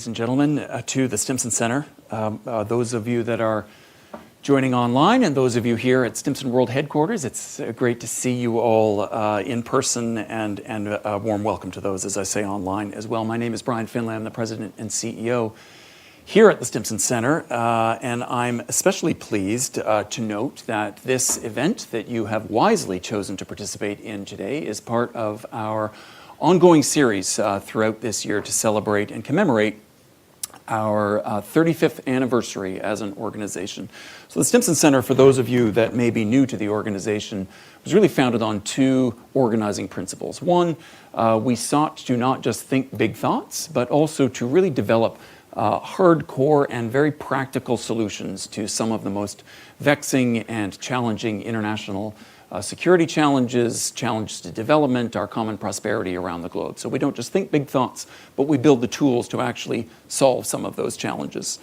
Ladies and gentlemen, to the Stimson Center. Those of you that are joining online and those of you here at Stimson World Headquarters, it's great to see you all in person, and a warm welcome to those, as I say, online as well. My name is Brian Finlay. I'm the President and CEO here at the Stimson Center, and I'm especially pleased to note that this event that you have wisely chosen to participate in today is part of our ongoing series throughout this year to celebrate and commemorate our 35th anniversary as an organization. So the Stimson Center, for those of you that may be new to the organization, was really founded on two organizing principles. One, we sought to not just think big thoughts, but also to really develop hardcore and very practical solutions to some of the most vexing and challenging international security challenges, challenges to development, our common prosperity around the globe. So we don't just think big thoughts, but we build the tools to actually solve some of those challenges.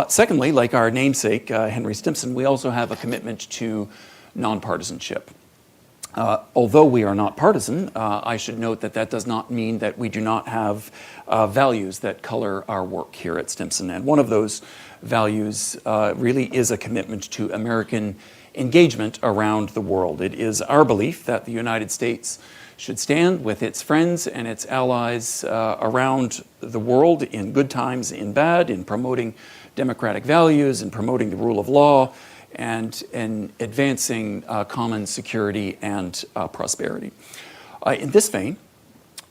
Secondly, like our namesake, Henry Stimson, we also have a commitment to nonpartisanship. Although we are not partisan, I should note that that does not mean that we do not have values that color our work here at Stimson. And one of those values really is a commitment to American engagement around the world. It is our belief that the United States should stand with its friends and its allies around the world in good times, in bad, in promoting democratic values, in promoting the rule of law, and in advancing common security and prosperity. In this vein,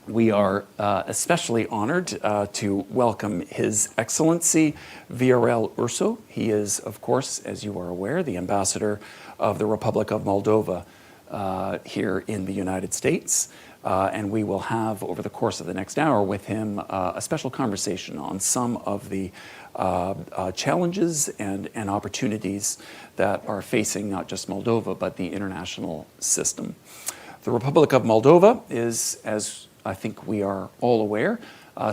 we are especially honored to welcome His Excellency Viorel Ursu. He is, of course, as you are aware, the Ambassador of the Republic of Moldova here in the United States. And we will have, over the course of the next hour with him, a special conversation on some of the challenges and opportunities that are facing not just Moldova, but the international system. The Republic of Moldova is, as I think we are all aware,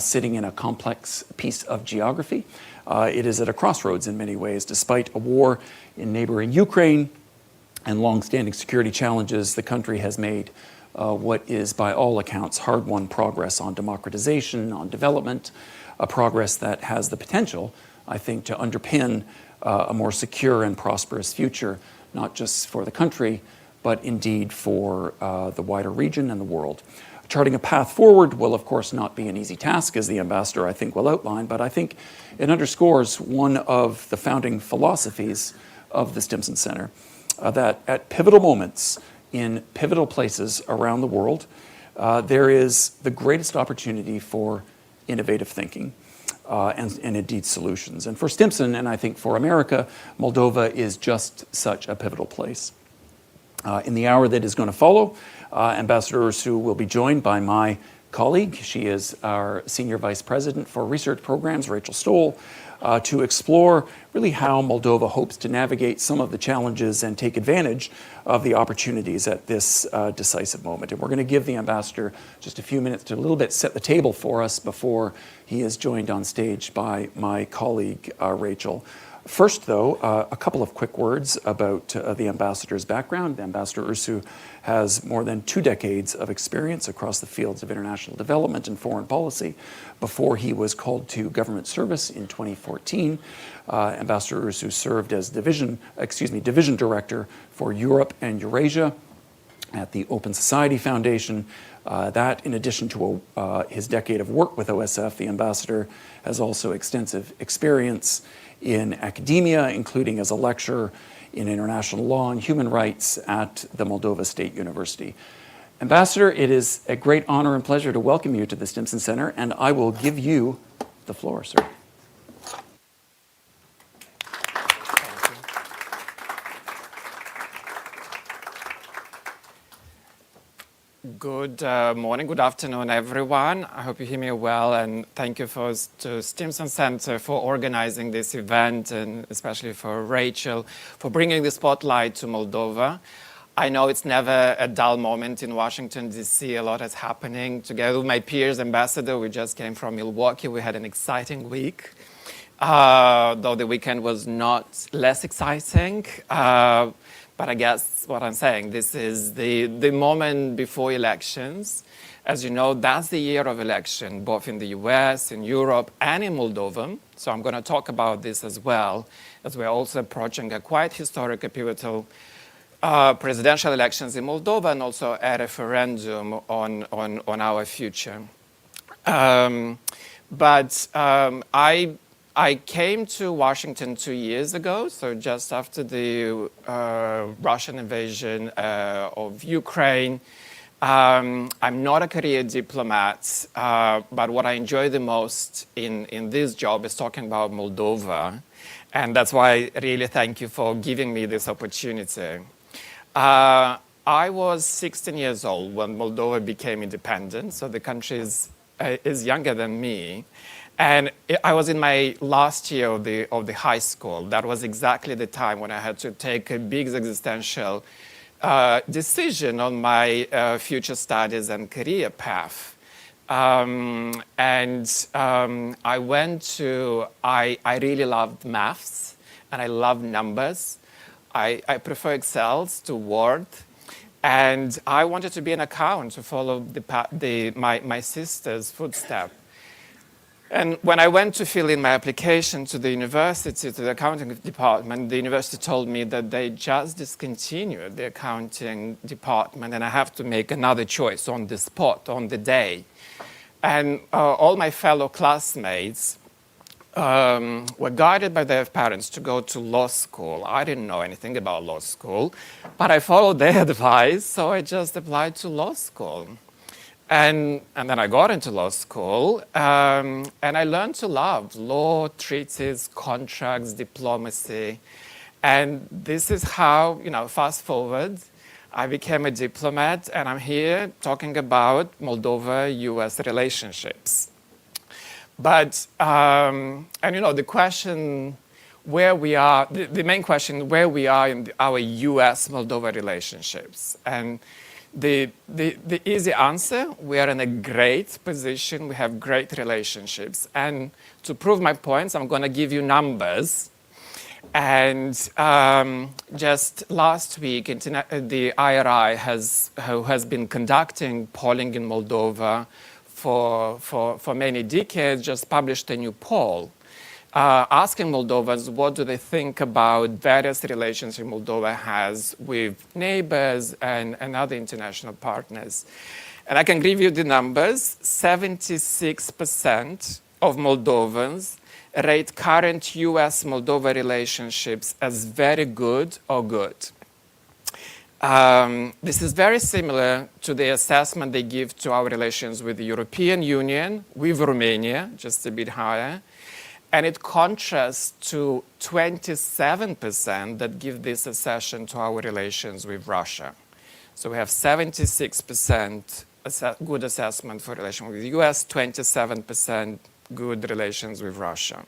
sitting in a complex piece of geography. It is at a crossroads in many ways. Despite a war in neighboring Ukraine and long-standing security challenges, the country has made what is, by all accounts, hard-won progress on democratization, on development, a progress that has the potential, I think, to underpin a more secure and prosperous future, not just for the country, but indeed for the wider region and the world. Charting a path forward will, of course, not be an easy task, as the ambassador, I think, will outline, but I think it underscores one of the founding philosophies of the Stimson Center, that at pivotal moments in pivotal places around the world, there is the greatest opportunity for innovative thinking and indeed solutions. And for Stimson, and I think for America, Moldova is just such a pivotal place. In the hour that is going to follow, Ambassador Ursu will be joined by my colleague. She is our Senior Vice President for Research Programs, Rachel Stoll, to explore really how Moldova hopes to navigate some of the challenges and take advantage of the opportunities at this decisive moment. And we're going to give the ambassador just a few minutes to a little bit set the table for us before he is joined on stage by my colleague, Rachel. First, though, a couple of quick words about the ambassador's background. Ambassador Ursu has more than 2 decades of experience across the fields of international development and foreign policy. Before he was called to government service in 2014, Ambassador Ursu served as division director for Europe and Eurasia at the Open Society Foundation. That, in addition to his decade of work with OSF, the ambassador has also extensive experience in academia, including as a lecturer in international law and human rights at the Moldova State University. Ambassador, it is a great honor and pleasure to welcome you to the Stimson Center, and I will give you the floor, sir. Good morning, good afternoon, everyone. I hope you hear me well, and thank you to Stimson Center for organizing this event, and especially for Rachel for bringing the spotlight to Moldova. I know it's never a dull moment in Washington, D.C. A lot is happening. Together with my peers, Ambassador, we just came from Milwaukee. We had an exciting week, though the weekend was not less exciting. But I guess what I'm saying, this is the moment before elections. As you know, that's the year of election, both in the US, in Europe, and in Moldova. So I'm going to talk about this as well, as we're also approaching a quite historic, pivotal presidential elections in Moldova, and also a referendum on our future. I came to Washington 2 years ago, so just after the Russian invasion of Ukraine. I'm not a career diplomat, but what I enjoy the most in this job is talking about Moldova. And that's why I really thank you for giving me this opportunity. I was 16 years old when Moldova became independent, so the country is younger than me. And I was in my last year of the high school. That was exactly the time when I had to take a big existential decision on my future studies and career path. I really loved maths, and I love numbers. I prefer Excels to Word. And I wanted to be an accountant to follow my sister's footsteps. And when I went to fill in my application to the university, to the accounting department, the university told me that they just discontinued the accounting department and I have to make another choice on the spot, on the day. And all my fellow classmates were guided by their parents to go to law school. I didn't know anything about law school, but I followed their advice, so I just applied to law school. And then I got into law school, and I learned to love law, treaties, contracts, diplomacy. And this is how, fast forward, I became a diplomat, and I'm here talking about Moldova-US relationships. But, the question where we are, the main question, where we are in our US-Moldova relationships. And the easy answer, we are in a great position. We have great relationships. And to prove my points, I'm going to give you numbers. And just last week, the IRI who has been conducting polling in Moldova for many decades, just published a new poll asking Moldovans what do they think about various relations Moldova has with neighbors and other international partners. And I can give you the numbers. 76% of Moldovans rate current US-Moldova relationships as very good or good. This is very similar to the assessment they give to our relations with the European Union, with Romania, just a bit higher. And it contrasts to 27% that give this assessment to our relations with Russia. So we have 76% good assessment for relations with the US, 27% good relations with Russia.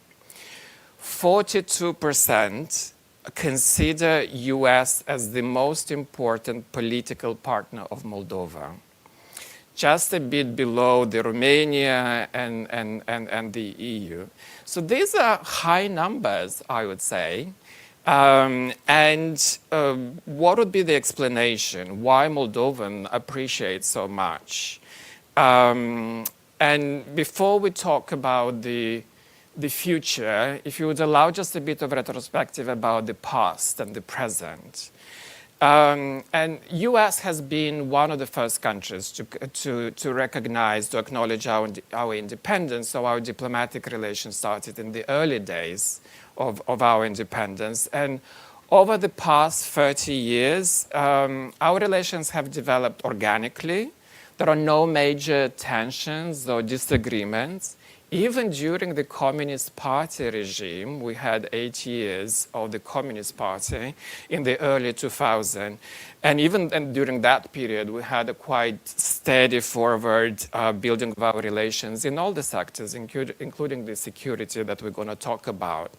42% consider US as the most important political partner of Moldova. Just a bit below the Romania and the EU. So these are high numbers, I would say. What would be the explanation? Why Moldovan appreciates so much? And before we talk about the future, if you would allow just a bit of retrospective about the past and the present. And US has been one of the first countries to recognize, to acknowledge our independence. So our diplomatic relations started in the early days of our independence. And over the past 30 years, our relations have developed organically. There are no major tensions or disagreements. Even during the Communist Party regime, we had 8 years of the Communist Party in the early 2000s. And even during that period, we had a quite steady forward building of our relations in all the sectors, including the security that we're going to talk about.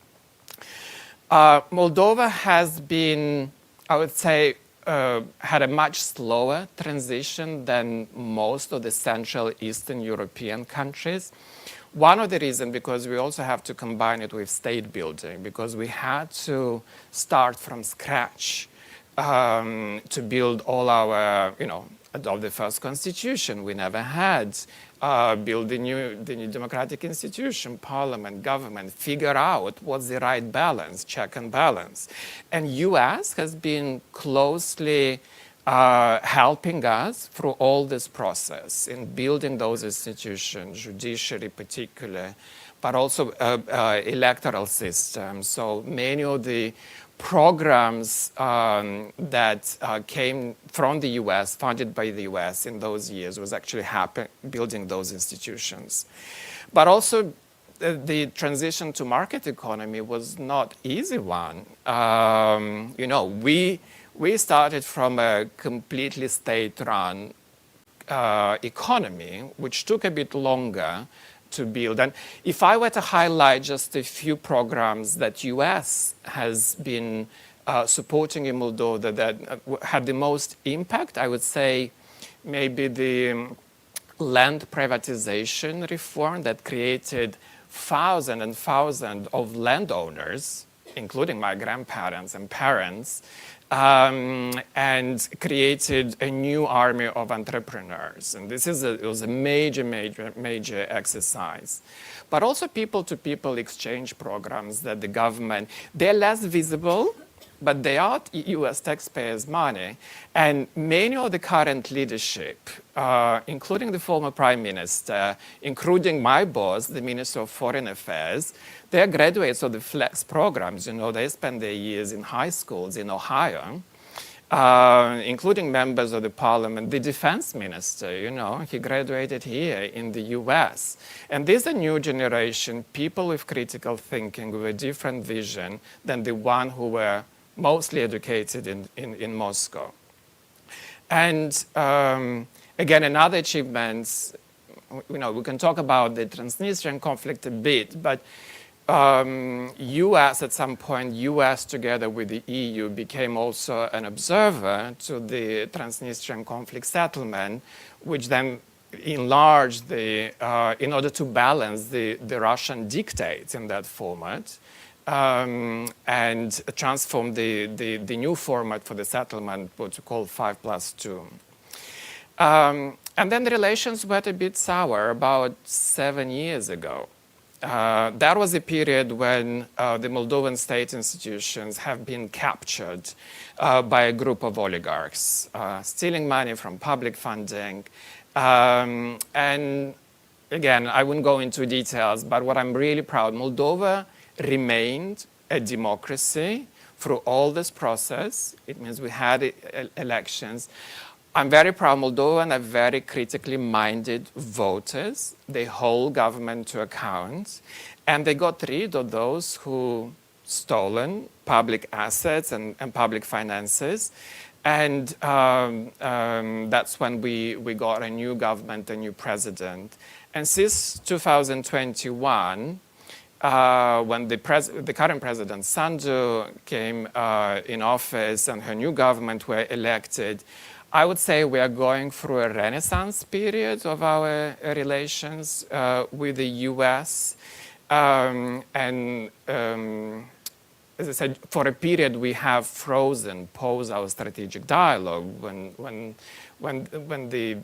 Moldova has been, I would say, had a much slower transition than most of the Central Eastern European countries. One of the reasons, because we also have to combine it with state building, because we had to start from scratch to build all our, adopt the first constitution we never had, build the new democratic institution, parliament, government, figure out what's the right balance, check and balance. And US has been closely helping us through all this process in building those institutions, judiciary particularly, but also electoral systems. So many of the programs that came from the US, funded by the US in those years, was actually building those institutions. But also the transition to market economy was not easy one. We started from a completely state-run economy, which took a bit longer to build. And if I were to highlight just a few programs that US has been supporting in Moldova that had the most impact, I would say maybe the land privatization reform that created thousands and thousands of landowners, including my grandparents and parents, and created a new army of entrepreneurs. And this was a major exercise. But also people-to-people exchange programs that the government, they're less visible, but they are US taxpayers' money. And many of the current leadership, including the former prime minister, including my boss, the Minister of Foreign Affairs, they're graduates of the FLEX programs. They spend their years in high schools in Ohio, including members of the parliament. The defense minister, he graduated here in the US. And this is a new generation, people with critical thinking, with a different vision than the one who were mostly educated in Moscow. And again, another achievements, we can talk about the Transnistrian conflict a bit, but US at some point, US together with the EU became also an observer to the Transnistrian conflict settlement, which then enlarged in order to balance the Russian dictates in that format. And transform the new format for the settlement, what we call 5+2. And then the relations went a bit sour about 7 years ago. That was a period when the Moldovan state institutions have been captured by a group of oligarchs, stealing money from public funding. And again, I wouldn't go into details, but what I'm really proud, Moldova remained a democracy through all this process. It means we had elections. I'm very proud Moldovans are very critically minded voters. They hold government to account. And they got rid of those who stolen public assets and public finances. And that's when we got a new government, a new president. And since 2021, when the current president, Sandu, came in office and her new government were elected, I would say we are going through a renaissance period of our relations with the US. As I said, for a period we have paused our strategic dialogue when the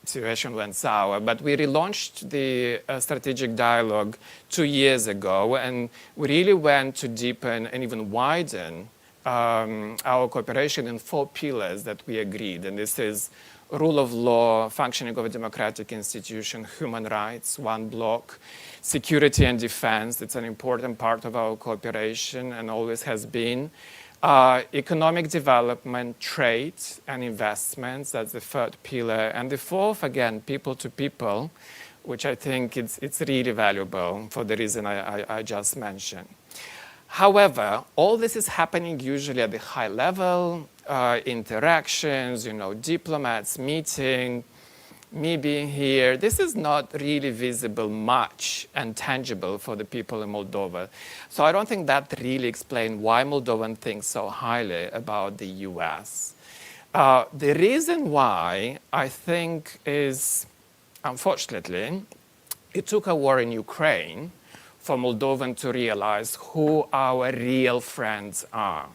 situation went sour, but we relaunched the strategic dialogue 2 years ago, and we really went to deepen and even widen our cooperation in 4 pillars that we agreed. And this is rule of law, functioning of a democratic institution, human rights, one block, security and defense. It's an important part of our cooperation and always has been. Economic development, trade and investments, that's the 3rd pillar. And the 4th, again, people to people, which I think it's really valuable for the reason I just mentioned. However, all this is happening usually at the high level, interactions, diplomats meeting, me being here. This is not really visible much and tangible for the people in Moldova. So I don't think that really explains why Moldovan thinks so highly about the US. The reason why, I think, is, unfortunately, it took a war in Ukraine for Moldovan to realize who our real friends are.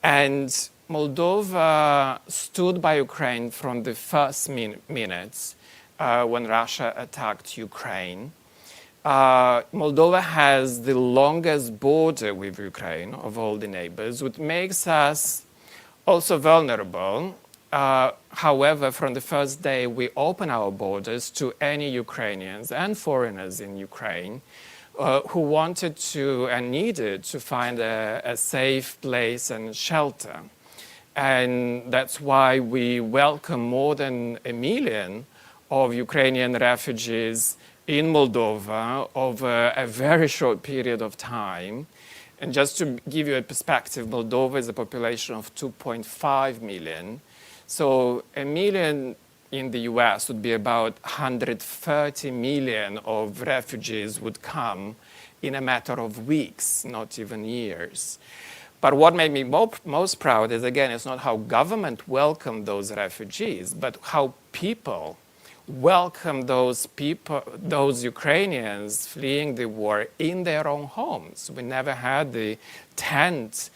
And Moldova stood by Ukraine from the first minutes when Russia attacked Ukraine. Moldova has the longest border with Ukraine of all the neighbors, which makes us also vulnerable. However, from the first day, we opened our borders to any Ukrainians and foreigners in Ukraine who wanted to and needed to find a safe place and shelter. And that's why we welcome more than 1 million of Ukrainian refugees in Moldova over a very short period of time. And just to give you a perspective, Moldova is a population of 2.5 million. So 1 million in the US would be about 130 million of refugees would come in a matter of weeks, not even years. But what made me most proud is, again, it's not how government welcomed those refugees, but how people welcome those Ukrainians fleeing the war in their own homes. We never had the tents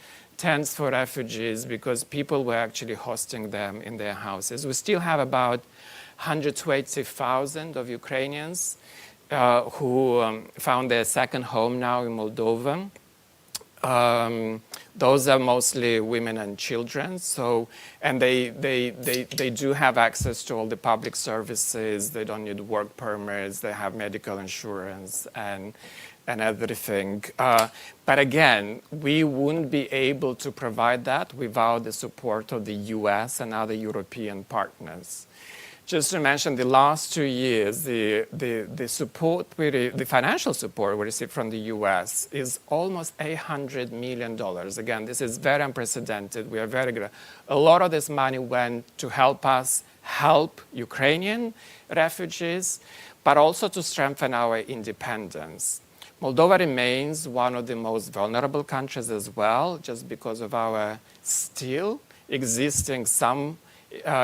for refugees because people were actually hosting them in their houses. We still have about 120,000 of Ukrainians who found their second home now in Moldova. Those are mostly women and children. So, and they do have access to all the public services. They don't need work permits. They have medical insurance and everything. But again, we wouldn't be able to provide that without the support of the US and other European partners. Just to mention, the last 2 years, the support, the financial support we received from the US is almost $800 million. Again, this is very unprecedented. We are very good. A lot of this money went to help us help Ukrainian refugees, but also to strengthen our independence. Moldova remains one of the most vulnerable countries as well, just because of our still existing some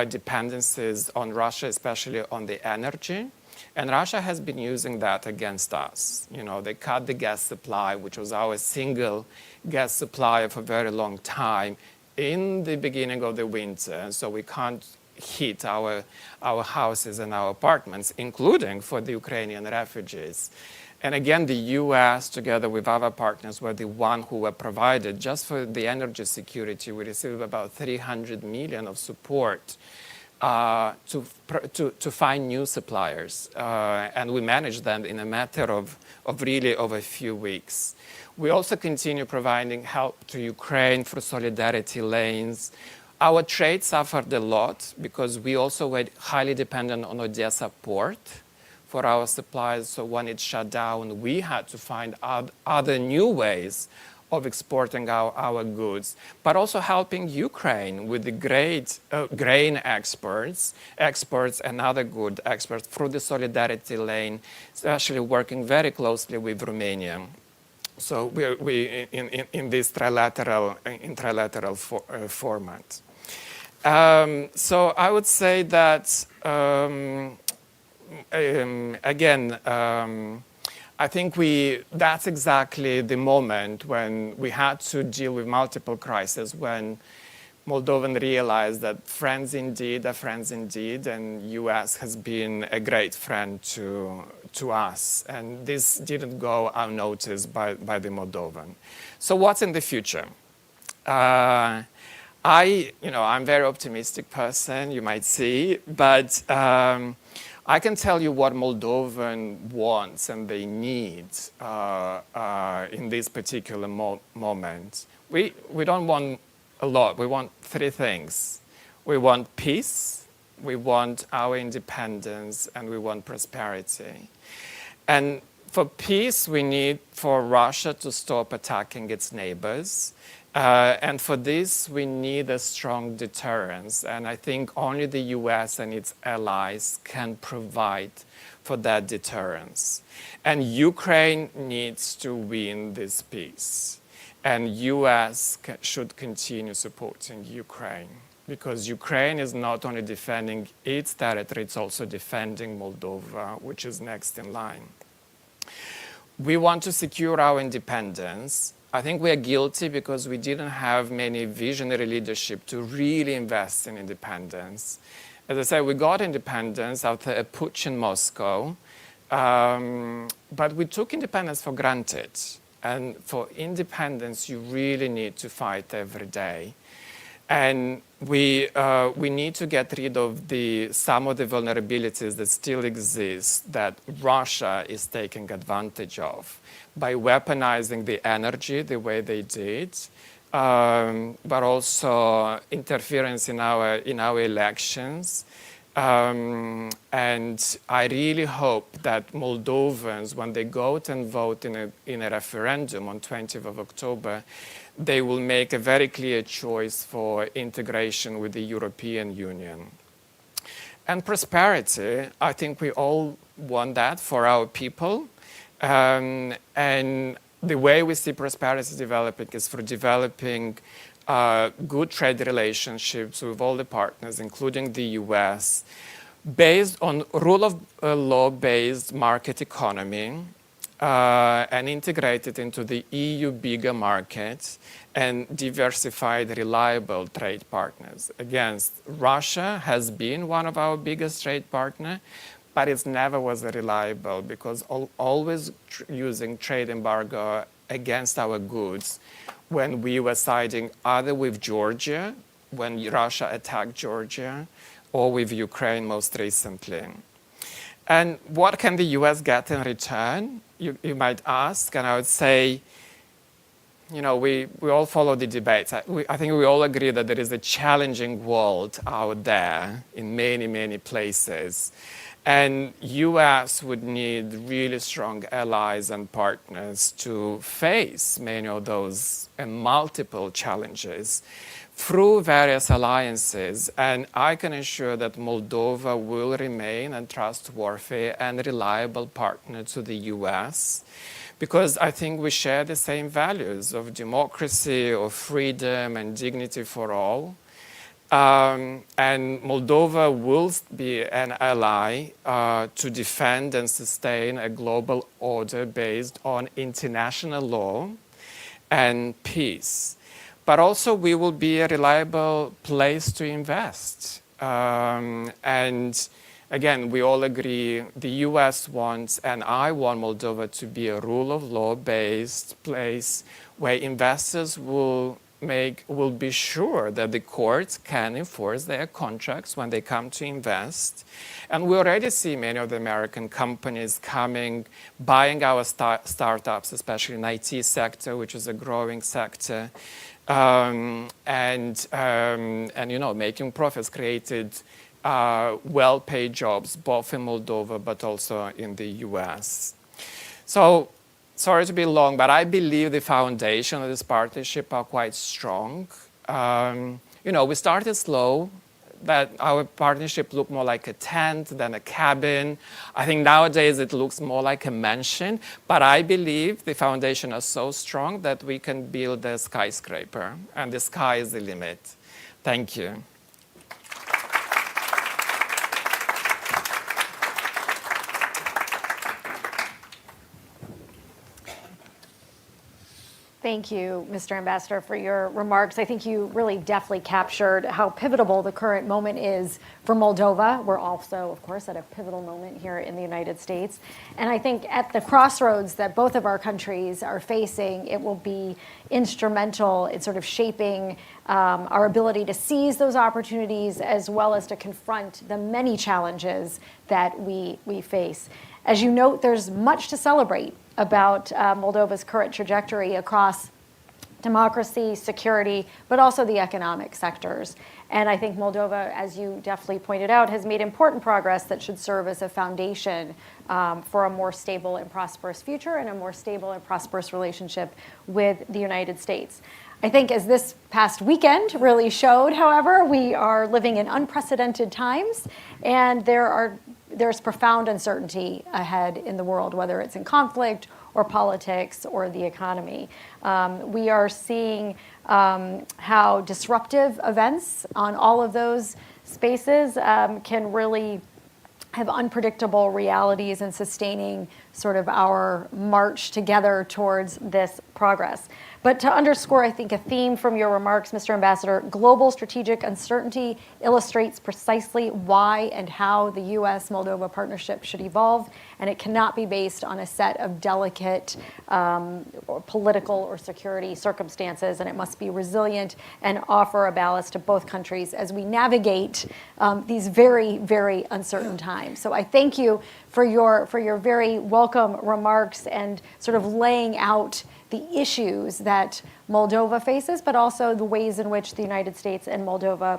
dependencies on Russia, especially on the energy. And Russia has been using that against us. You know, they cut the gas supply, which was our single gas supplier for a very long time, in the beginning of the winter. So we can't heat our houses and our apartments, including for the Ukrainian refugees. And again, the US, together with other partners, were the one who were provided, just for the energy security, we received about 300 million of support to find new suppliers. And we managed them in a matter of really over a few weeks. We also continue providing help to Ukraine through solidarity lanes. Our trade suffered a lot because we also were highly dependent on Odessa port for our supplies. So when it shut down, we had to find other new ways of exporting our goods, but also helping Ukraine with the great grain exports and other good exports through the solidarity lane, especially working very closely with Romania. So we in this trilateral format. So I would say that again, I think that's exactly the moment when we had to deal with multiple crises, when Moldovan realized that friends indeed are friends indeed, and US has been a great friend to us. And this didn't go unnoticed by the Moldovan. So what's in the future? I'm a very optimistic person, you might see, but I can tell you what Moldovan wants and they need in this particular moment. We don't want a lot. We want 3 things. We want peace, we want our independence, and we want prosperity. And for peace, we need for Russia to stop attacking its neighbors. And for this, we need a strong deterrence. And I think only the US and its allies can provide for that deterrence. And Ukraine needs to win this peace. And US should continue supporting Ukraine, because Ukraine is not only defending its territory, it's also defending Moldova, which is next in line. We want to secure our independence. I think we are guilty because we didn't have many visionary leadership to really invest in independence. As I said, we got independence after a putsch in Moscow, but we took independence for granted. And for independence, you really need to fight every day. And we need to get rid of some of the vulnerabilities that still exist that Russia is taking advantage of by weaponizing the energy the way they did, but also interference in our elections. And I really hope that Moldovans, when they go out and vote in a referendum on 20th of October, they will make a very clear choice for integration with the European Union. And prosperity, I think we all want that for our people. And the way we see prosperity developing is for developing good trade relationships with all the partners, including the US, based on rule of law-based market economy, and integrated into the EU bigger market and diversified, reliable trade partners. Again, Russia has been one of our biggest trade partners, but it never was reliable because always using trade embargo against our goods when we were siding either with Georgia, when Russia attacked Georgia, or with Ukraine most recently. And what can the US get in return? You might ask, and I would say, you know, we all follow the debates. I think we all agree that there is a challenging world out there in many, many places. And US would need really strong allies and partners to face many of those and multiple challenges through various alliances. And I can assure that Moldova will remain a trustworthy and reliable partner to the US, because I think we share the same values of democracy, of freedom and dignity for all. And Moldova will be an ally to defend and sustain a global order based on international law and peace. But also we will be a reliable place to invest. And again, we all agree the US wants, and I want Moldova to be a rule of law based place where investors will be sure that the courts can enforce their contracts when they come to invest. And we already see many of the American companies buying our startups, especially in IT sector, which is a growing sector, and you know, making profits, created well-paid jobs, both in Moldova, but also in the US. So, sorry to be long, but I believe the foundation of this partnership are quite strong. You know, we started slow, that our partnership looked more like a tent than a cabin. I think nowadays it looks more like a mansion, but I believe the foundation is so strong that we can build a skyscraper, and the sky is the limit. Thank you. Thank you, Mr. Ambassador, for your remarks. I think you really deftly captured how pivotal the current moment is for Moldova. We're also, of course, at a pivotal moment here in the United States. And I think at the crossroads that both of our countries are facing, it will be instrumental in sort of shaping our ability to seize those opportunities as well as to confront the many challenges that we face. As you note, there's much to celebrate about Moldova's current trajectory across democracy, security, but also the economic sectors. And I think Moldova, as you deftly pointed out, has made important progress that should serve as a foundation for a more stable and prosperous future and a more stable and prosperous relationship with the United States. I think as this past weekend really showed, however, we are living in unprecedented times, and there's profound uncertainty ahead in the world, whether it's in conflict or politics or the economy. We are seeing how disruptive events on all of those spaces can really have unpredictable realities and sustaining sort of our march together towards this progress. But to underscore, I think, a theme from your remarks, Mr. Ambassador, global strategic uncertainty illustrates precisely why and how the U.S.-Moldova partnership should evolve, and it cannot be based on a set of delicate or political or security circumstances, and it must be resilient and offer a ballast to both countries as we navigate these very, very uncertain times. So I thank you for your very welcome remarks and sort of laying out the issues that Moldova faces, but also the ways in which the United States and Moldova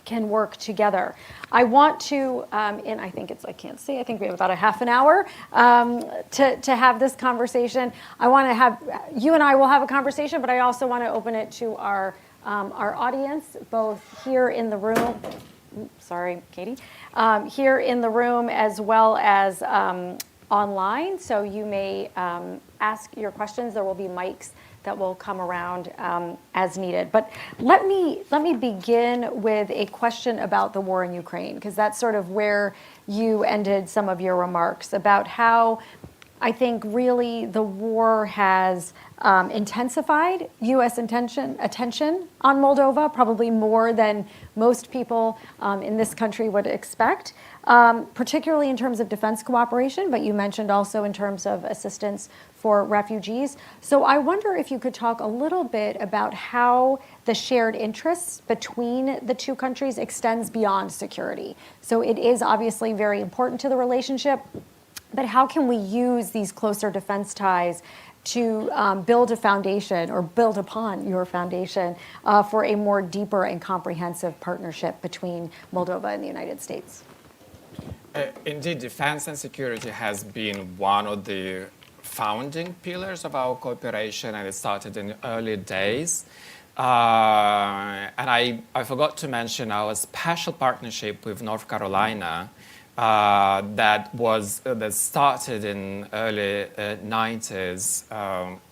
can work together. I want to, and I think I can't see, I think we have about a half an hour to have this conversation. I want to have, you and I will have a conversation, but I also want to open it to our audience, both here in the room, sorry, Katie, here in the room as well as online, so you may ask your questions. There will be mics that will come around as needed. But let me begin with a question about the war in Ukraine, because that's sort of where you ended some of your remarks about how I think really the war has intensified U.S. attention on Moldova, probably more than most people in this country would expect, particularly in terms of defense cooperation, but you mentioned also in terms of assistance for refugees. So I wonder if you could talk a little bit about how the shared interests between the two countries extends beyond security. So it is obviously very important to the relationship, but how can we use these closer defense ties to build a foundation or build upon your foundation for a more deeper and comprehensive partnership between Moldova and the United States? Indeed, defense and security has been one of the founding pillars of our cooperation, and it started in the early days. And I forgot to mention our special partnership with North Carolina that started in early 90s,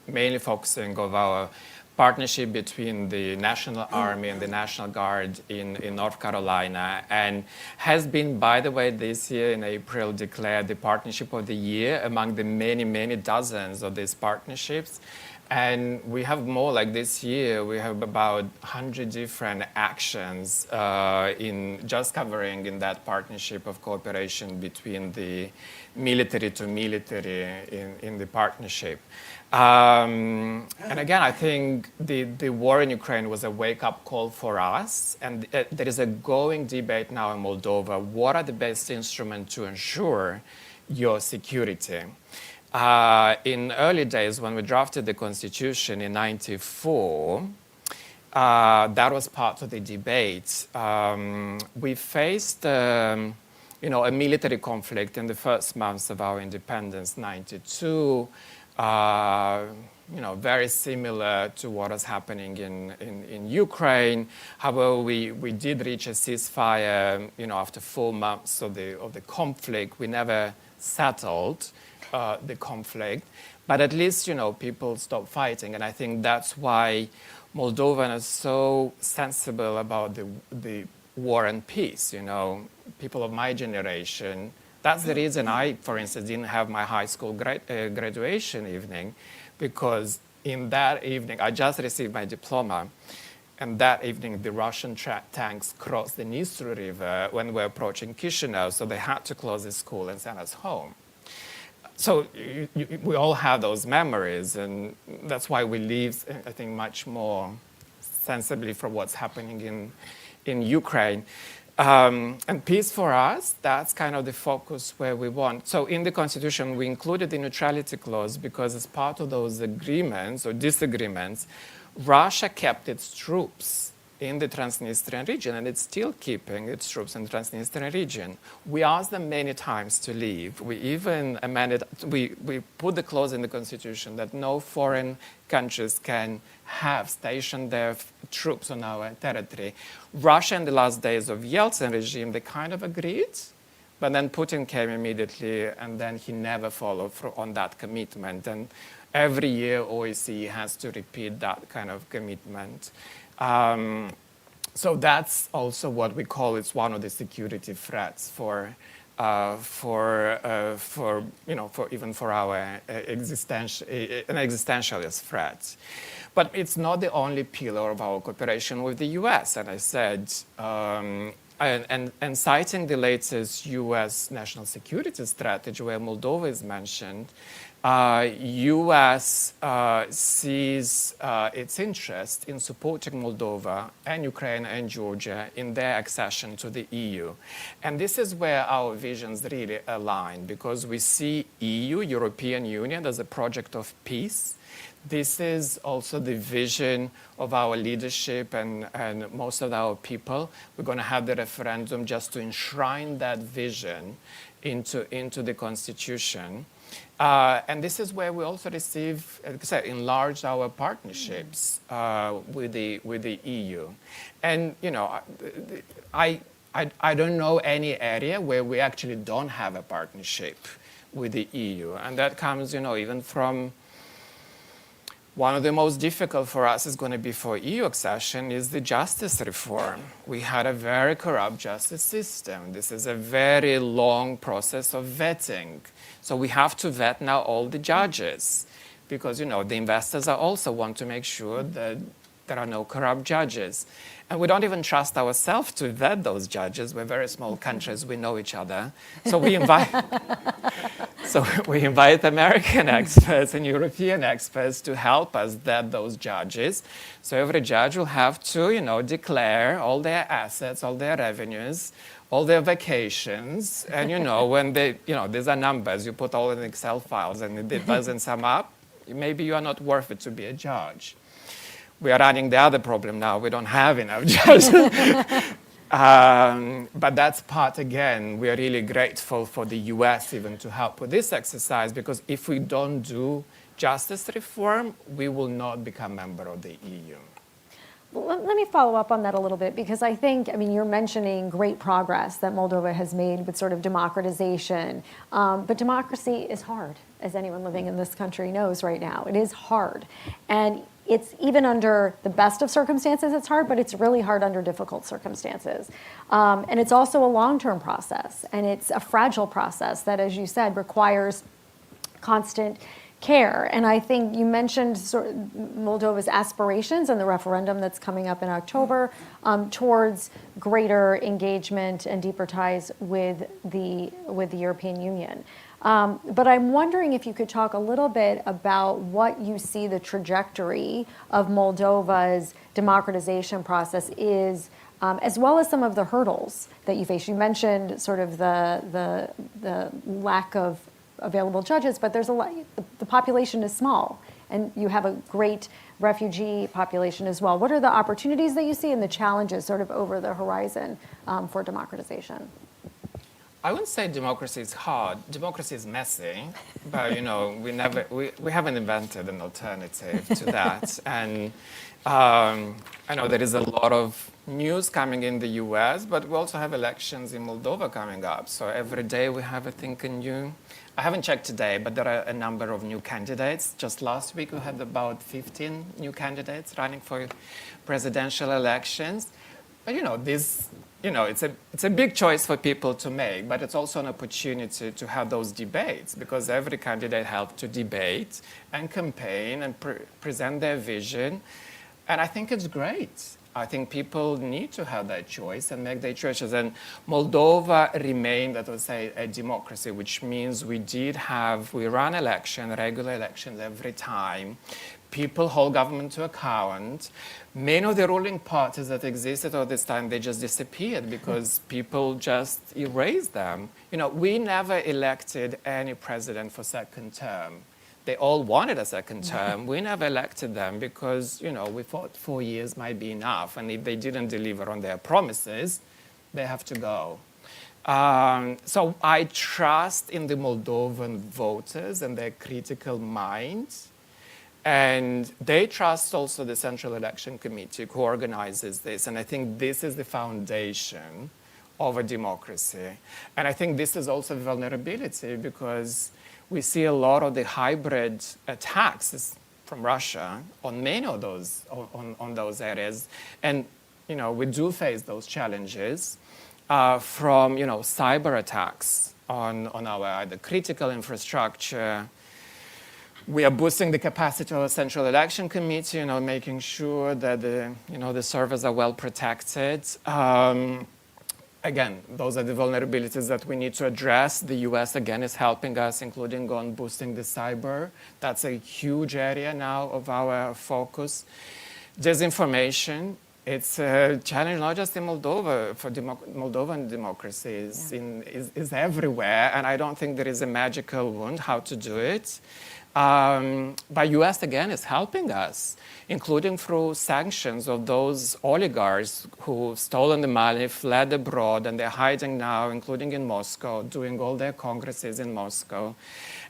mainly focusing on our partnership between the National Army and the National Guard in North Carolina, and has been, by the way, this year in April declared the Partnership of the Year among the many, many dozens of these partnerships. And we have more, like this year, we have about 100 different actions in just covering in that partnership of cooperation between the military to military in the partnership. And again, I think the war in Ukraine was a wake-up call for us, and there is a growing debate now in Moldova. What are the best instruments to ensure your security? In early days, when we drafted the Constitution in '94, that was part of the debate. We faced a military conflict in the first months of our independence, '92, very similar to what was happening in Ukraine. However, we did reach a ceasefire, after 4 months of the conflict. We never settled the conflict, but at least, people stopped fighting. And I think that's why Moldova is so sensible about the war and peace. People of my generation, that's the reason I, for instance, didn't have my high school graduation evening, because in that evening, I just received my diploma, and that evening the Russian tanks crossed the Dniester River when we were approaching Chișinău, so they had to close the school and send us home. So we all have those memories, and that's why we live, I think, much more sensibly for what's happening in Ukraine. And peace for us, that's kind of the focus where we want. So in the Constitution, we included the neutrality clause because as part of those agreements or disagreements, Russia kept its troops in the Transnistrian region, and it's still keeping its troops in the Transnistrian region. We asked them many times to leave. We even amended, we put the clause in the Constitution that no foreign countries can have stationed their troops on our territory. Russia, in the last days of Yeltsin regime, they kind of agreed, but then Putin came immediately, and then he never followed through on that commitment. And every year, OSCE has to repeat that kind of commitment. So that's also what we call, it's one of the security threats for even for our existentialist threat. But it's not the only pillar of our cooperation with the U.S. And I said, and citing the latest U.S. national security strategy where Moldova is mentioned, U.S. sees its interest in supporting Moldova and Ukraine and Georgia in their accession to the EU. And this is where our visions really align, because we see EU, European Union, as a project of peace. This is also the vision of our leadership and most of our people. We're going to have the referendum just to enshrine that vision into the Constitution. And this is where we also receive, like I said, enlarged our partnerships with the EU. And, I don't know any area where we actually don't have a partnership with the EU. And that comes, even from one of the most difficult for us is going to be for EU accession is the justice reform. We had a very corrupt justice system. This is a very long process of vetting. So we have to vet now all the judges because, the investors also want to make sure that there are no corrupt judges. And we don't even trust ourselves to vet those judges. We're very small countries. We know each other. So we invite American experts and European experts to help us vet those judges. So every judge will have to, declare all their assets, all their revenues, all their vacations. And, when these are numbers, you put all in Excel files and it doesn't sum up, maybe you are not worth it to be a judge. We are running the other problem now. We don't have enough judges. But that's part, again, we are really grateful for the US even to help with this exercise, because if we don't do justice reform, we will not become member of the EU. Well, let me follow up on that a little bit, because I think, you're mentioning great progress that Moldova has made with sort of democratization. But democracy is hard, as anyone living in this country knows right now. It is hard. And it's even under the best of circumstances, it's hard, but it's really hard under difficult circumstances. And it's also a long-term process, and it's a fragile process that, as you said, requires constant care. And I think you mentioned Moldova's aspirations and the referendum that's coming up in October towards greater engagement and deeper ties with the European Union. But I'm wondering if you could talk a little bit about what you see the trajectory of Moldova's democratization process is, as well as some of the hurdles that you face. You mentioned sort of the lack of available judges, but there's a lot. The population is small, and you have a great refugee population as well. What are the opportunities that you see and the challenges sort of over the horizon for democratization? I wouldn't say democracy is hard. Democracy is messy, but we haven't invented an alternative to that. And I know there is a lot of news coming in the US, but we also have elections in Moldova coming up. So every day we have, I think, a new. I haven't checked today, but there are a number of new candidates. Just last week we had about 15 new candidates running for presidential elections. But it's a big choice for people to make, but it's also an opportunity to have those debates, because every candidate helped to debate and campaign and present their vision. And I think it's great. I think people need to have that choice and make their choices. And Moldova remained, I would say, a democracy, which means we run regular elections every time. People hold government to account. Many of the ruling parties that existed all this time, they just disappeared because people just erased them. We never elected any president for second term. They all wanted a second term. We never elected them because, we thought 4 years might be enough. And if they didn't deliver on their promises, they have to go. So I trust in the Moldovan voters and their critical minds. And they trust also the Central Election Committee who organizes this. And I think this is the foundation of a democracy. And I think this is also vulnerability, because we see a lot of the hybrid attacks from Russia on many of those, on those areas. And, we do face those challenges. from cyber attacks on our either critical infrastructure. We are boosting the capacity of a Central Election Committee, making sure that the servers are well protected. Again, those are the vulnerabilities that we need to address. The US, again, is helping us, including on boosting the cyber. That's a huge area now of our focus. Disinformation, it's a challenge not just in Moldova, for Moldovan democracy is everywhere, and I don't think there is a magical wand how to do it. But US, again, is helping us, including through sanctions of those oligarchs who've stolen the money, fled abroad, and they're hiding now, including in Moscow, doing all their congresses in Moscow.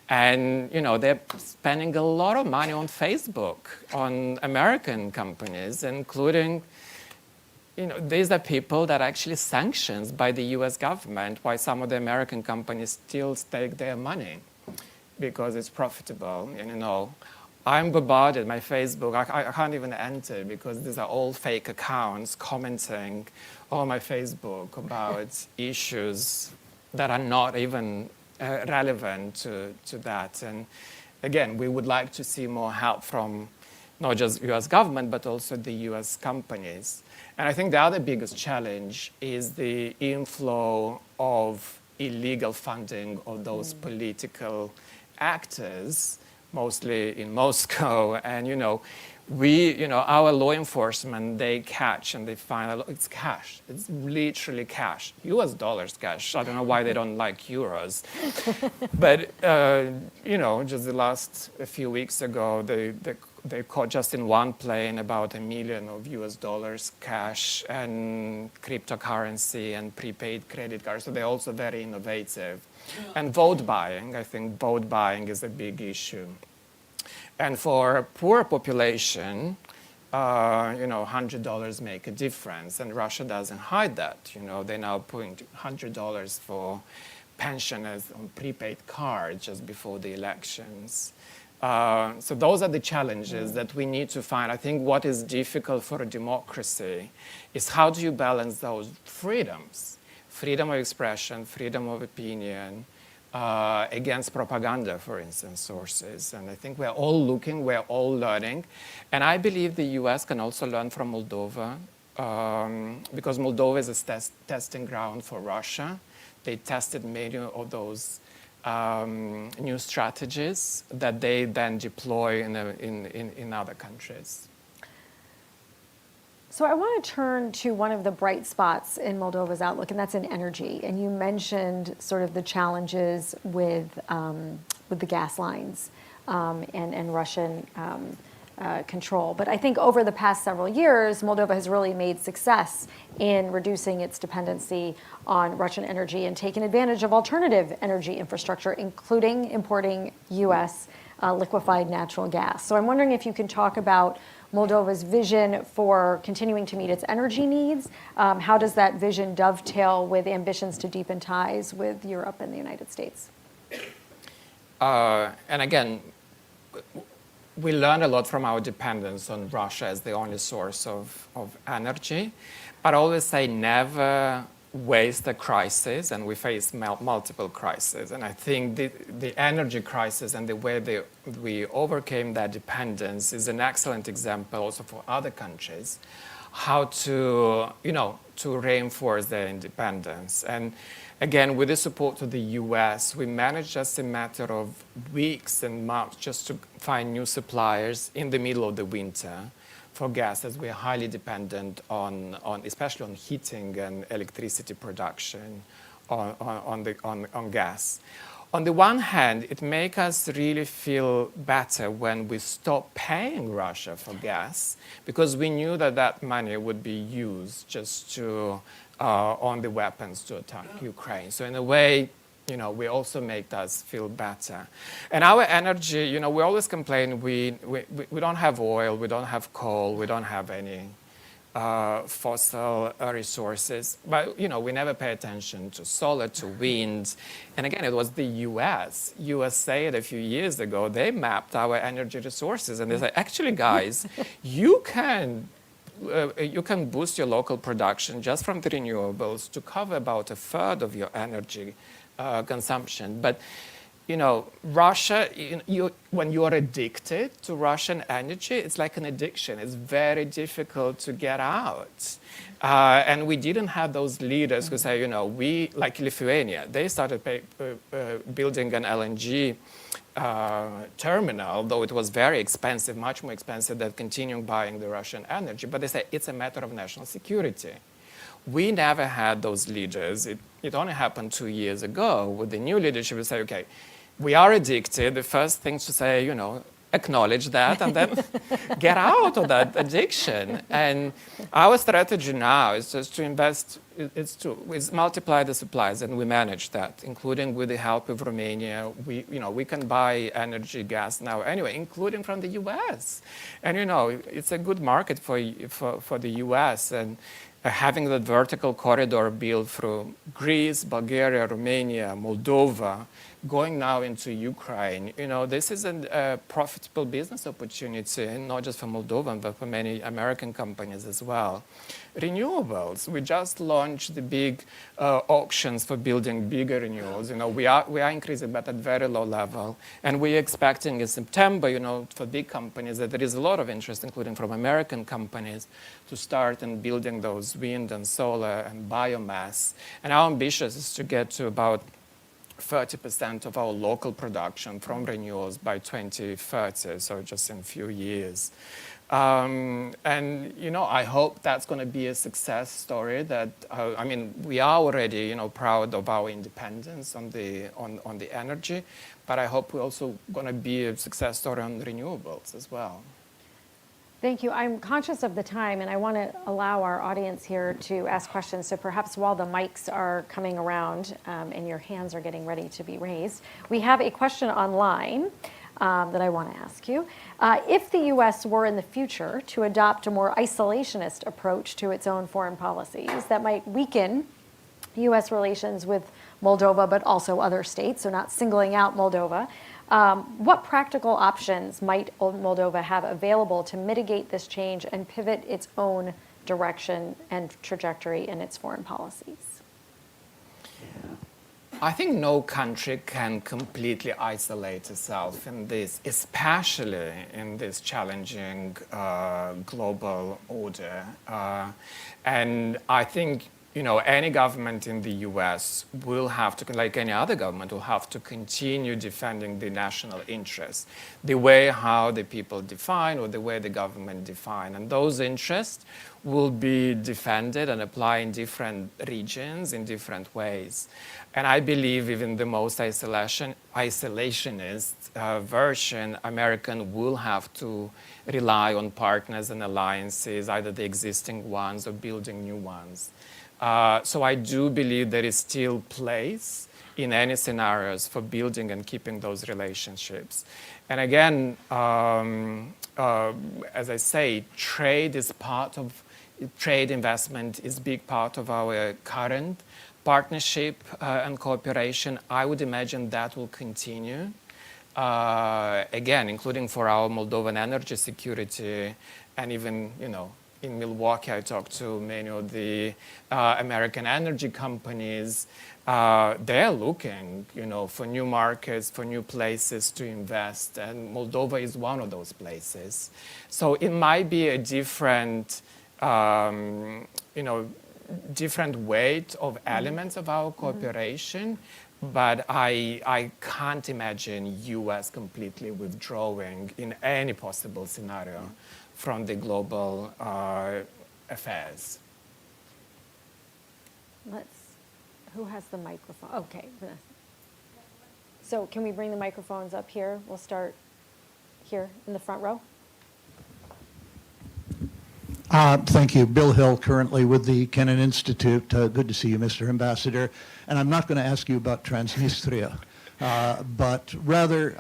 And, they're spending a lot of money on Facebook, on American companies, including, these are people that are actually sanctioned by the US government, why some of the American companies still stake their money, because it's profitable. And, I'm bombarded, my Facebook, I can't even enter because these are all fake accounts commenting on my Facebook about issues that are not even relevant to that. And again, we would like to see more help from not just US government, but also the US companies. And I think the other biggest challenge is the inflow of illegal funding of those political actors, mostly in Moscow. And, our law enforcement, they catch and they find it's cash. It's literally cash. US dollars cash. I don't know why they don't like euros. But, just the last few weeks ago, they caught just in one plane about $1 million of US dollars cash and cryptocurrency and prepaid credit cards. So they're also very innovative. And vote buying, I think vote buying is a big issue. And for a poor population, $100 make a difference. And Russia doesn't hide that. They're now putting $100 for pensioners on prepaid cards just before the elections. So those are the challenges that we need to find. I think what is difficult for a democracy is how do you balance those freedoms? Freedom of expression, freedom of opinion, against propaganda, for instance, sources. And I think we're all looking, we're all learning. And I believe the US can also learn from Moldova, because Moldova is a testing ground for Russia. They tested many of those new strategies that they then deploy in other countries. So I want to turn to one of the bright spots in Moldova's outlook, and that's in energy. And you mentioned sort of the challenges with the gas lines and Russian control. But I think over the past several years, Moldova has really made success in reducing its dependency on Russian energy and taken advantage of alternative energy infrastructure, including importing U.S. Liquefied natural gas. So I'm wondering if you can talk about Moldova's vision for continuing to meet its energy needs. How does that vision dovetail with ambitions to deepen ties with Europe and the United States? And again, we learned a lot from our dependence on Russia as the only source of energy. But I always say never waste a crisis, and we face multiple crises. And I think the energy crisis and the way we overcame that dependence is an excellent example also for other countries, how to reinforce their independence. And again, with the support of the US, we managed just a matter of weeks and months just to find new suppliers in the middle of the winter for gas, as we are highly dependent on especially on heating and electricity production on gas. On the one hand, it makes us really feel better when we stop paying Russia for gas, because we knew that money would be used just to on the weapons to attack Ukraine. So in a way, we also make us feel better. And our energy, we always complain we don't have oil, we don't have coal, we don't have any fossil resources. But, we never pay attention to solar, to wind. And again, it was the US. US said a few years ago, they mapped our energy resources. And they said, actually, guys, you can you can boost your local production just from the renewables to cover about a third of your energy consumption. But Russia, when you are addicted to Russian energy, it's like an addiction. It's very difficult to get out. And we didn't have those leaders who say, we, like Lithuania, they started building an LNG terminal, though it was very expensive, much more expensive than continuing buying the Russian energy. But they say it's a matter of national security. We never had those leaders. It only happened 2 years ago with the new leadership. We say, okay, we are addicted. The first thing to say, acknowledge that and then get out of that addiction. And our strategy now is just to invest, it's multiply the supplies, and we manage that, including with the help of Romania. We can buy energy, gas now anyway, including from the US. And it's a good market for the US. And having that vertical corridor built through Greece, Bulgaria, Romania, Moldova, going now into Ukraine, this is a profitable business opportunity, not just for Moldovan, but for many American companies as well. Renewables, we just launched the big auctions for building bigger renewables. We are increasing, but at very low level. And we're expecting in September, for big companies, that there is a lot of interest, including from American companies, to start in building those wind and solar and biomass. And our ambition is to get to about 30% of our local production from renewables by 2030, so just in a few years. And I hope that's going to be a success story. That we are already proud of our independence on the energy, but I hope we're also going to be a success story on renewables as well. Thank you. I'm conscious of the time, and I want to allow our audience here to ask questions. So perhaps while the mics are coming around and your hands are getting ready to be raised, we have a question online that I want to ask you. If the U.S. were in the future to adopt a more isolationist approach to its own foreign policies that might weaken U.S. relations with Moldova, but also other states, so not singling out Moldova, what practical options might Moldova have available to mitigate this change and pivot its own direction and trajectory in its foreign policies? I think no country can completely isolate itself in this, especially in this challenging global order. And I think any government in the U.S. will have to, like any other government, will have to continue defending the national interests, the way how the people define or the way the government define. And those interests will be defended and applied in different regions in different ways. And I believe even the most isolationist version, American will have to rely on partners and alliances, either the existing ones or building new ones. So I do believe there is still place in any scenarios for building and keeping those relationships. And again, as I say, trade investment is a big part of our current partnership and cooperation. I would imagine that will continue. Again, including for our Moldovan energy security, and even, in Milwaukee, I talked to many of the American energy companies. They're looking, for new markets, for new places to invest, and Moldova is one of those places. So it might be a different, different weight of elements of our cooperation, but I can't imagine U.S. completely withdrawing in any possible scenario from the global affairs. Who has the microphone? Okay. So can we bring the microphones up here? We'll start here in the front row. Thank you. Bill Hill, currently with the Kennan Institute. Good to see you, Mr. Ambassador. And I'm not going to ask you about Transnistria, but rather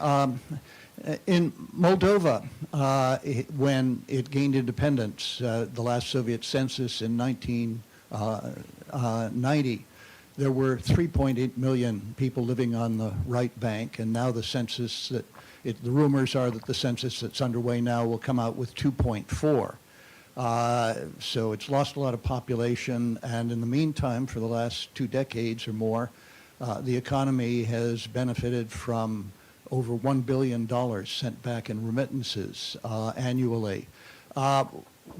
in Moldova, when it gained independence, the last Soviet census in 1990, there were 3.8 million people living on the right bank, and now the census the rumors are that the census that's underway now will come out with 2.4. So it's lost a lot of population, and in the meantime, for the last 2 decades or more, the economy has benefited from over $1 billion sent back in remittances annually.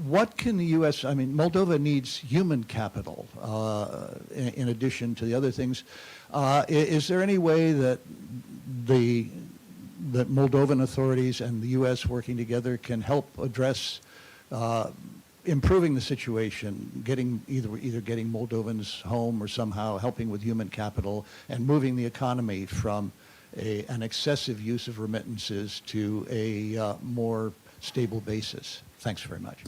What can the U.S., I mean, Moldova needs human capital in addition to the other things. Is there any way that that Moldovan authorities and the U.S. working together can help address improving the situation, either getting Moldovans home or somehow helping with human capital and moving the economy from an excessive use of remittances to a more stable basis? Thanks very much.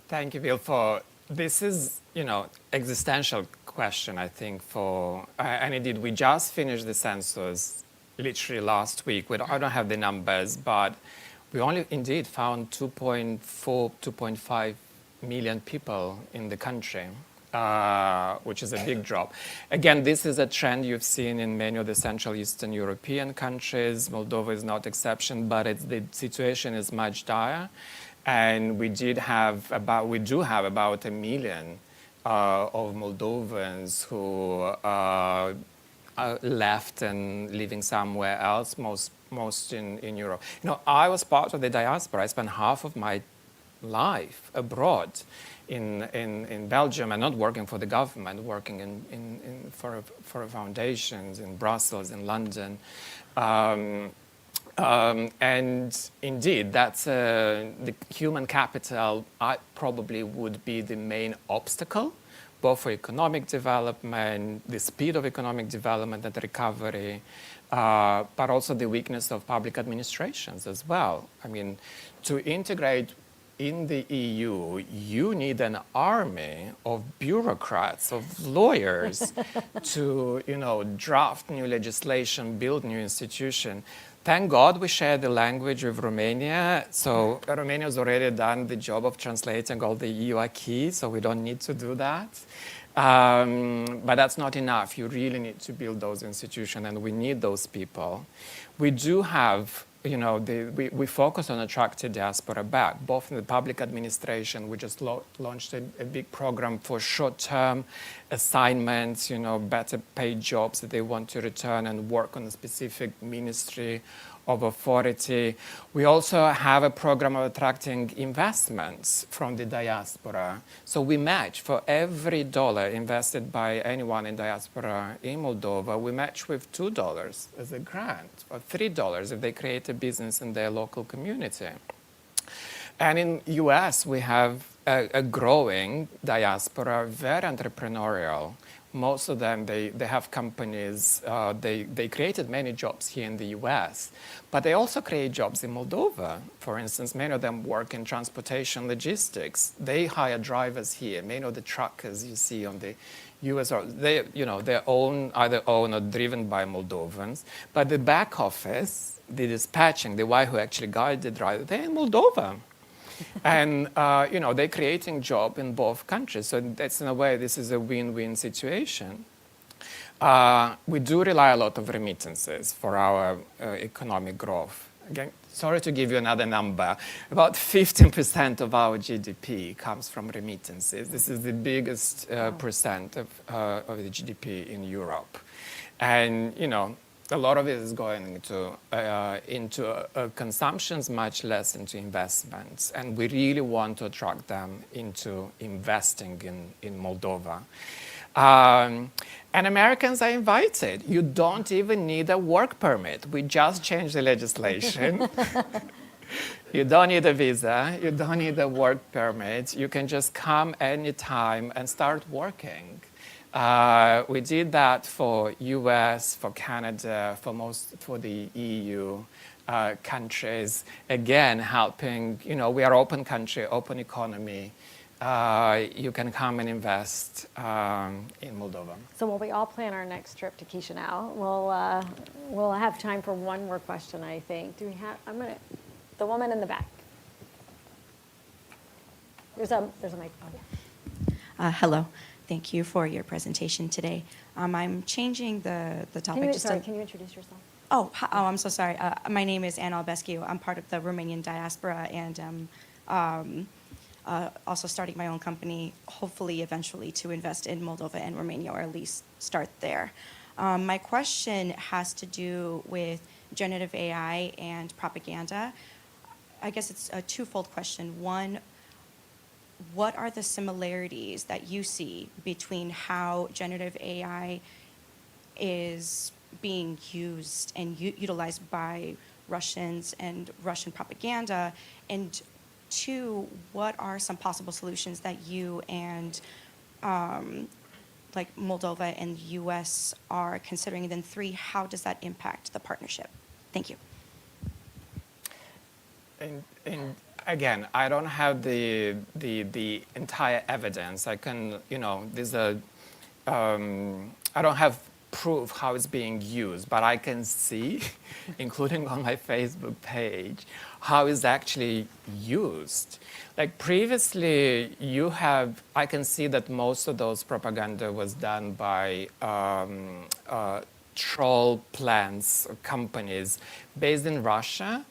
Thank you, Bill. This is, existential question, I think, and indeed, we just finished the census literally last week. I don't have the numbers, but we only indeed found 2.4, 2.5 million people in the country, which is a big drop. Again, this is a trend you've seen in many of the Central Eastern European countries. Moldova is not exception, but the situation is much dire. And we do have about 1 million of Moldovans who left and living somewhere else, most in Europe. I was part of the diaspora. I spent half of my life abroad in Belgium, and not working for the government, working for foundations in Brussels, in London. And indeed, that's the human capital probably would be the main obstacle, both for economic development, the speed of economic development and recovery, but also the weakness of public administrations as well. I mean, to integrate in the EU, you need an army of bureaucrats, of lawyers to, draft new legislation, build new institutions. Thank God we share the language with Romania. So Romania has already done the job of translating all the EU acquis, so we don't need to do that. But that's not enough. You really need to build those institutions, and we need those people. We do have, we focus on attracting diaspora back, both in the public administration. We just launched a big program for short-term assignments, better paid jobs that they want to return and work on a specific ministry of authority. We also have a program of attracting investments from the diaspora. So we match for every dollar invested by anyone in diaspora in Moldova, we match with $2 as a grant, or $3 if they create a business in their local community. And in US, we have a growing diaspora, very entrepreneurial. Most of them, they have companies. They created many jobs here in the US, but they also create jobs in Moldova. For instance, many of them work in transportation logistics. They hire drivers here. Many of the truckers you see on the US, they're either owned or driven by Moldovans. But the back office, the dispatching, the one who actually guide the driver, they're in Moldova. And, they're creating jobs in both countries. So that's, in a way, this is a win-win situation. We do rely a lot of remittances for our economic growth. Again, sorry to give you another number. About 15% of our GDP comes from remittances. This is the biggest percent of the GDP in Europe. And, a lot of it is going into consumptions, much less into investments. And we really want to attract them into investing in Moldova. And Americans are invited. You don't even need a work permit. We just changed the legislation. You don't need a visa. You don't need a work permit. You can just come anytime and start working. We did that for US, for Canada, for the EU countries. Again, helping, we are open country, open economy. You can come and invest in Moldova. So when we all plan our next trip to Chișinău, we'll have time for one more question, I think. Do we have, the woman in the back. There's a microphone. Hello. Thank you for your presentation today. I'm changing the topic. Can you introduce yourself? Oh, I'm so sorry. My name is Anna Albescu. I'm part of the Romanian diaspora, and also starting my own company, hopefully eventually to invest in Moldova and Romania, or at least start there. My question has to do with generative AI and propaganda. I guess it's a twofold question. One, what are the similarities that you see between how generative AI is being used and utilized by Russians and Russian propaganda? And two, what are some possible solutions that you and like Moldova and the U.S. are considering? And then three, how does that impact the partnership? Thank you. And again, I don't have the entire evidence. I can, I don't have proof how it's being used, but I can see, including on my Facebook page, how it's actually used. Like previously, I can see that most of those propaganda was done by troll plants or companies based in Russia.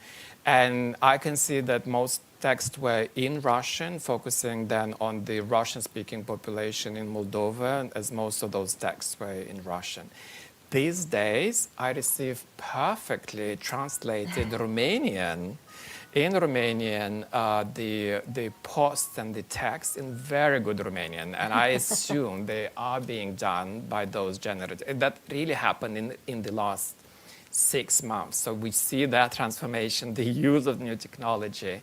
And I can see that most texts were in Russian, focusing then on the Russian-speaking population in Moldova, as most of those texts were in Russian. These days, I receive perfectly translated Romanian, the posts and the text in very good Romanian. And I assume they are being done by those generative. That really happened in the last 6 months. So we see that transformation, the use of new technology.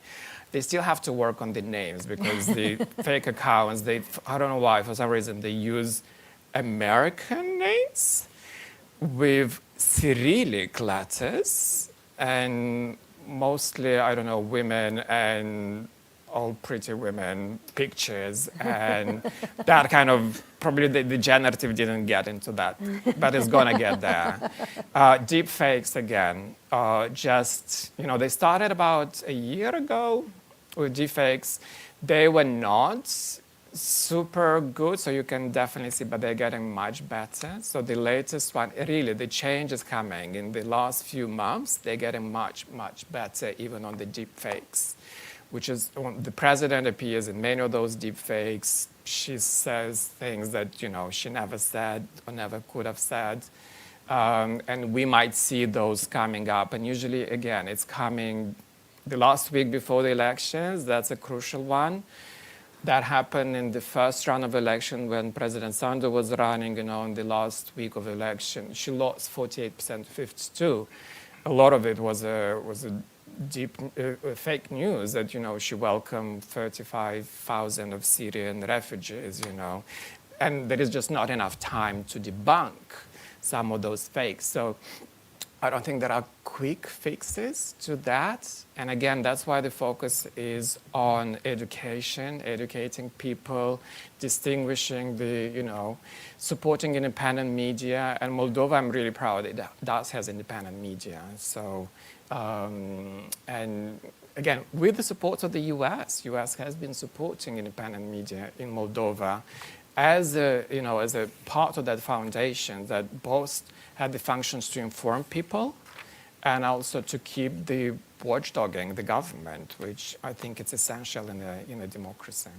They still have to work on the names because the fake accounts, I don't know why, for some reason, they use American names with Cyrillic letters and mostly, I don't know, women and all pretty women pictures, and that kind of, probably the generative didn't get into that, but it's gonna get there. Deep fakes again, they started about a year ago with deep fakes. They were not super good, so you can definitely see, but they're getting much better. So the latest one, really, the change is coming. In the last few months, they're getting much, much better, even on the deep fakes, which is when the president appears in many of those deep fakes. She says things that, she never said or never could have said. And we might see those coming up. And usually, again, it's coming the last week before the elections. That's a crucial one. That happened in the first round of election when President Sandu was running, in the last week of election. She lost 48% to 52%. A lot of it was a deep fake news that, she welcomed 35,000 of Syrian refugees, and there is just not enough time to debunk some of those fakes. So I don't think there are quick fixes to that. And again, that's why the focus is on education, educating people, distinguishing supporting independent media. And Moldova, I'm really proud, it does has independent media. So, and again, with the support of the US has been supporting independent media in Moldova as a part of that foundation that both had the functions to inform people and also to keep the watchdogging the government, which I think is essential in a democracy.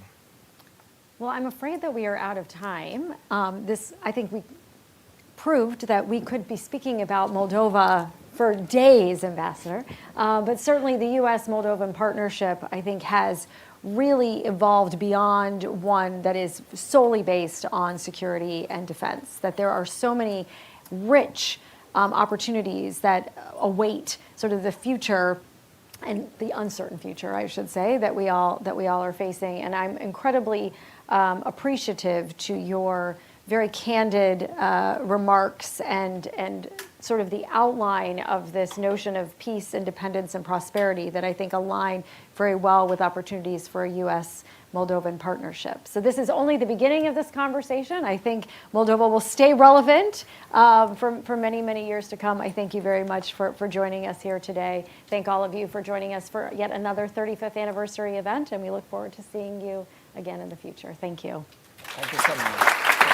Well, I'm afraid that we are out of time. I think we proved that we could be speaking about Moldova for days, Ambassador. But certainly the U.S. Moldovan partnership, I think, has really evolved beyond one that is solely based on security and defense, that there are so many rich opportunities that await sort of the future and the uncertain future, I should say, that we all are facing. And I'm incredibly appreciative to your very candid remarks and sort of the outline of this notion of peace, independence, and prosperity that I think align very well with opportunities for a U.S. Moldovan partnership. So this is only the beginning of this conversation. I think Moldova will stay relevant for many, many years to come. I thank you very much for joining us here today. Thank all of you for joining us for yet another 35th anniversary event, and we look forward to seeing you again in the future. Thank you. Thank you so much.